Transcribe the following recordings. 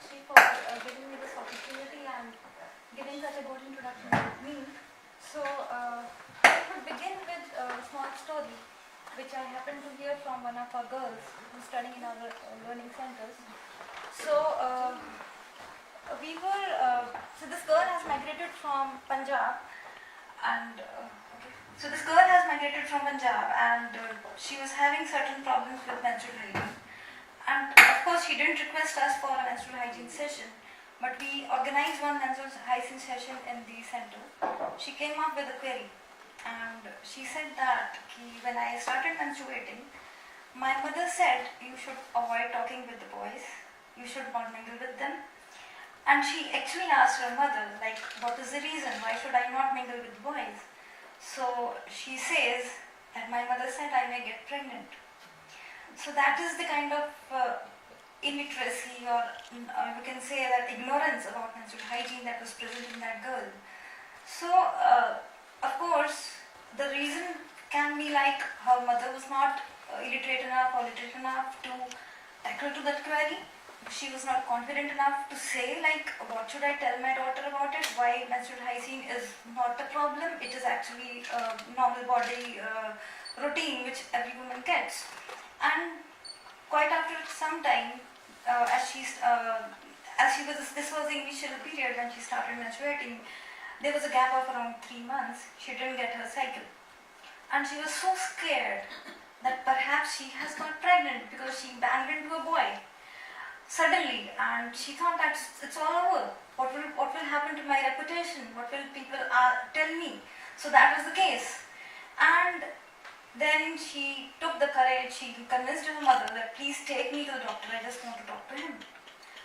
Sakshi for giving me this opportunity and giving such a good introduction to me. So, I would begin with a small story which I happened to hear from one of our girls who's studying in our learning centers. So, so this girl has migrated from Punjab and she was having certain problems with menstrual hygiene. And of course, she didn't request us for a menstrual hygiene session, but we organized one menstrual hygiene session in the center. She came up with a query, and she said that when I started menstruating, my mother said you should avoid talking with the boys, you should not mingle with them. And she actually asked her mother, like, what is the reason? Why should I not mingle with the boys? So she says that my mother said I may get pregnant. So that is the kind of illiteracy or you can say that ignorance about menstrual hygiene that was present in that girl. So of course the reason can be like her mother was not illiterate enough or literate enough to tackle to that query. She was not confident enough to say like what should I tell my daughter about it, why menstrual hygiene is not a problem, it is actually a normal body routine which every woman gets. And quite after some time, this was the initial period when she started menstruating, there was a gap of around 3 months. She didn't get her cycle. And she was so scared that perhaps she has got pregnant because she banged into a boy suddenly, and she thought that it's all over. What will happen to my reputation? What will people tell me? So that was the case. And then she took the courage, she convinced her mother that please take me to the doctor, I just want to talk to him.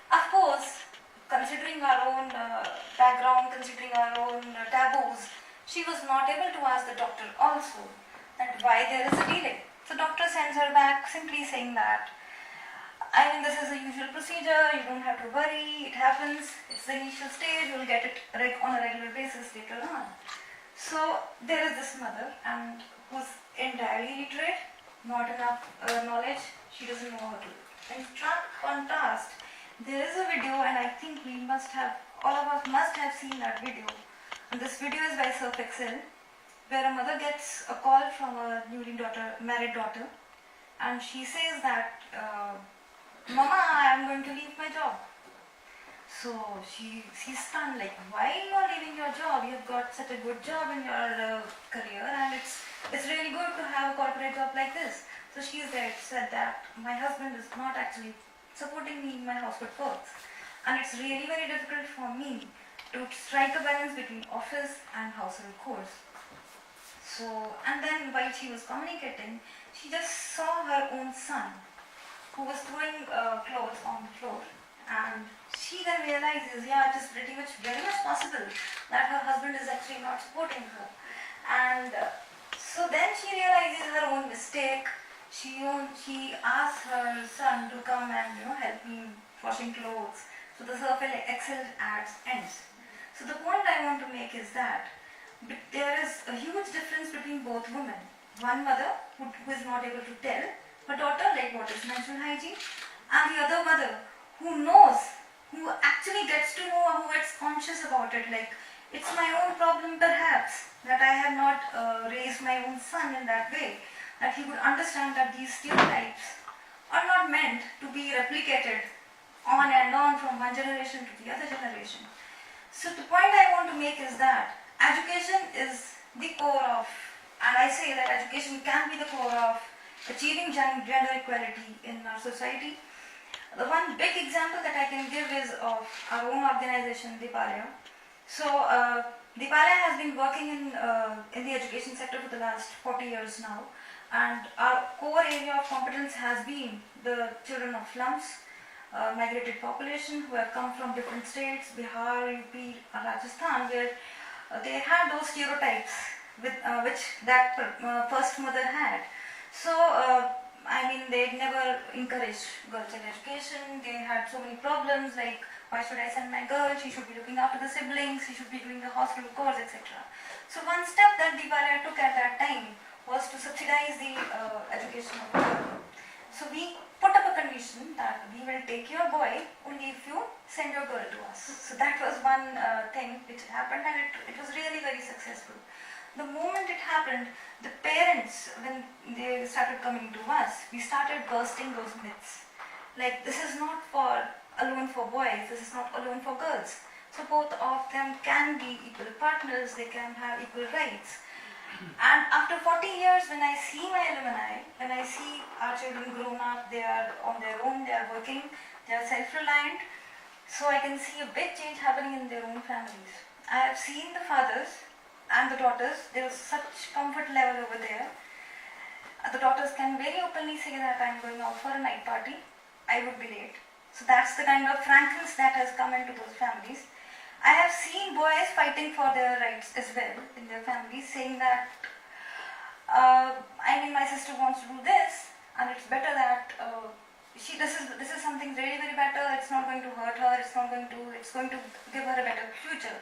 Of course, considering our own background, considering our own taboos, she was not able to ask the doctor also that why there is a delay. So doctor sends her back simply saying that, this is a usual procedure, you don't have to worry, it happens, it's the initial stage, you'll get it on a regular basis later on. So there is this mother and who's entirely illiterate, not enough knowledge, she doesn't know how to. In contrast, there is a video, and I think all of us must have seen that video. And this video is by Surf Excel, where a mother gets a call from a married daughter, and she says that, Mama, I am going to leave my job. So she's stunned, like, why you are leaving your job? You've got such a good job in your career, and it's really good to have a corporate job like this. So she said that my husband is not actually supporting me in my household works, and it's really very difficult for me to strike a balance between office and household chores. So, and then while she was communicating, she just saw her own son, who was throwing clothes on the floor. And she then realizes, it is very much possible that her husband is actually not supporting her. And so then she realizes her own mistake. She asks her son to come and help me washing clothes. So the Surf Excel ads ends. So the point I want to make is that there is a huge difference between both women. One mother who is not able to tell her daughter like what is menstrual hygiene, and the other mother who knows, who actually gets to know, who gets conscious about it, like it's my own problem perhaps that I have not raised my own son in that way, that he would understand that these stereotypes are not meant to be replicated on and on from one generation to the other generation. So the point I want to make is that education is the core of, and I say that education can be the core of achieving gender equality in our society. The one big example that I can give is of our own organization, Deepalaya. So, Deepalaya has been working in the education sector for the last 40 years now, and our core area of competence has been the children of slums, migrated population who have come from different states, Bihar, UP, Rajasthan, where they had those stereotypes which that first mother had. So, they never encouraged girls in education. They had so many problems like, why should I send my girl? She should be looking after the siblings, she should be doing the hospital chores, etc. So one step that Deepalaya took at that time was to subsidize the education of the girl. So we put up a permission that we will take your boy only if you send your girl to us. So that was one thing which happened, and it was really very successful. The moment it happened, the parents, when they started coming to us, we started bursting those myths. Like, this is not alone for boys, this is not alone for girls. So both of them can be equal partners, they can have equal rights. And after 40 years, when I see my alumni, when I see our children grown up, they are on their own, they are working, they are self-reliant, so I can see a big change happening in their own families. I have seen the fathers and the daughters, there is such comfort level over there. The daughters can very openly say that I am going out for a night party, I would be late. So that's the kind of frankness that has come into those families. I have seen boys fighting for their rights as well in their families, saying that my sister wants to do this, and it's better that this is something very, very better. It's not going to hurt her. It's going to give her a better future.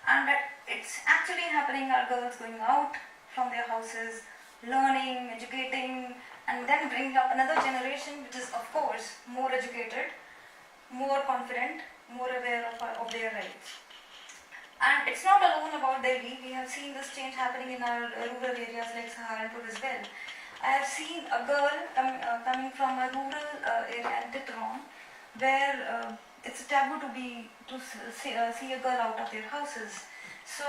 And that it's actually happening. Our girls going out from their houses, learning, educating, and then bringing up another generation which is, of course, more educated, more confident, more aware of their rights. And it's not alone about Delhi. We have seen this change happening in our rural areas like Saharanpur as well. I have seen a girl coming from a rural area in Titron, where it's a taboo to see a girl out of their houses. So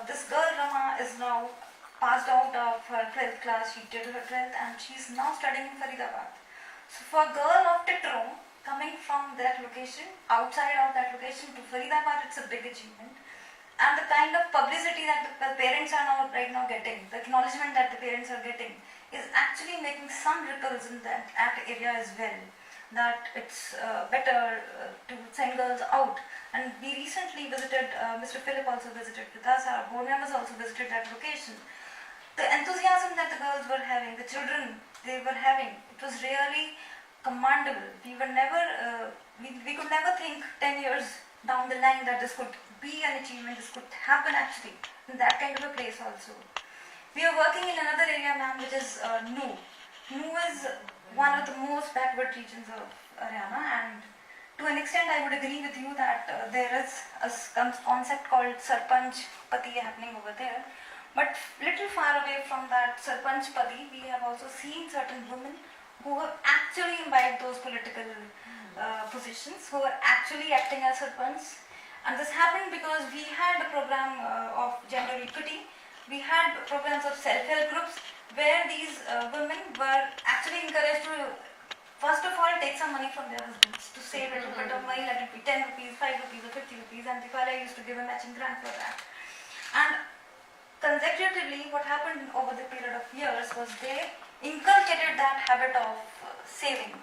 this girl Rama is now passed out of her 12th class. She did her 12th and she's now studying in Faridabad. So for a girl of Titron coming from that location, outside of that location to Faridabad, it's a big achievement. And the kind of publicity that the parents are right now getting, the acknowledgement that the parents are getting, is actually making some ripples in that area as well. That it's better to send girls out. And we recently visited, Mr. Philip also visited with us, our board members also visited that location. The enthusiasm that the girls were having, the children they were having, it was really commendable. We were never, we could never think 10 years down the line that this could be an achievement, this could happen actually in that kind of a place also. We are working in another area, ma'am, which is Nu. Nu is one of the most backward regions of Haryana, and to an extent I would agree with you that there is a concept called Sarpanch Pati happening over there. But little far away from that Sarpanch Pati, we have also seen certain women who have actually imbibed those political positions, who are actually acting as Sarpanch. And this happened because we had a program of gender equity, we had programs of self-help groups where these women were actually encouraged to, first of all, take some money from their husbands to save a little bit of money, let it be 10 rupees, 5 rupees or 50 rupees, and Deepalaya used to give a matching grant for that. And consecutively, what happened over the period of years was they inculcated that habit of saving.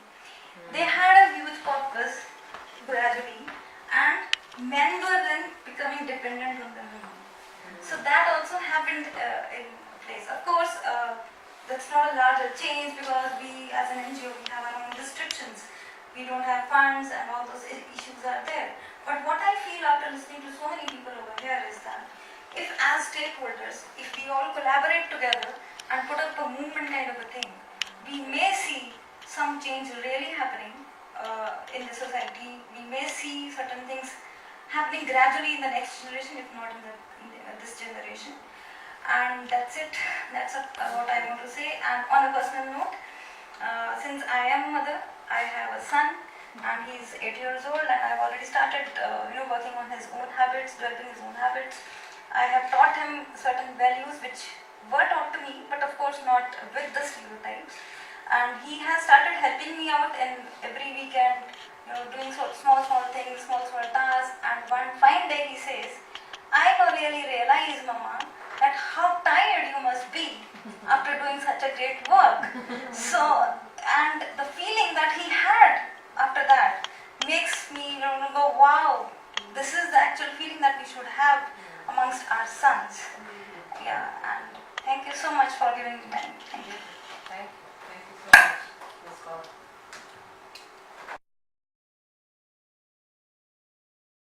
They had a huge purpose gradually, and men were then becoming dependent on the women. So that also happened in place. Of course, that's not a larger change because we as an NGO, we have our own restrictions. We don't have funds and all those issues are there. But what I feel after listening to so many people over here is that if as stakeholders, if we all collaborate together and put up a movement kind of a thing, we may see some change really happening in the society. We may see certain things happening gradually in the next generation, if not in this generation. And that's it. That's what I want to say. And on a personal note, since I am a mother, I have a son, and he's 8 years old, and I've already started, working on his own habits, developing his own habits. I have taught him certain values which were taught to me, but of course not with the stereotypes. And he has started helping me out in every weekend, doing small things, small tasks. And one fine day he says, "I really realize, Mama, that how tired you must be after doing such a great work." So, and the feeling that he had after that makes me go, wow, this is the actual feeling that we should have amongst our sons. Yeah, and thank you so much for giving me time. Thank you. Thank you so much, Ms. Kaur.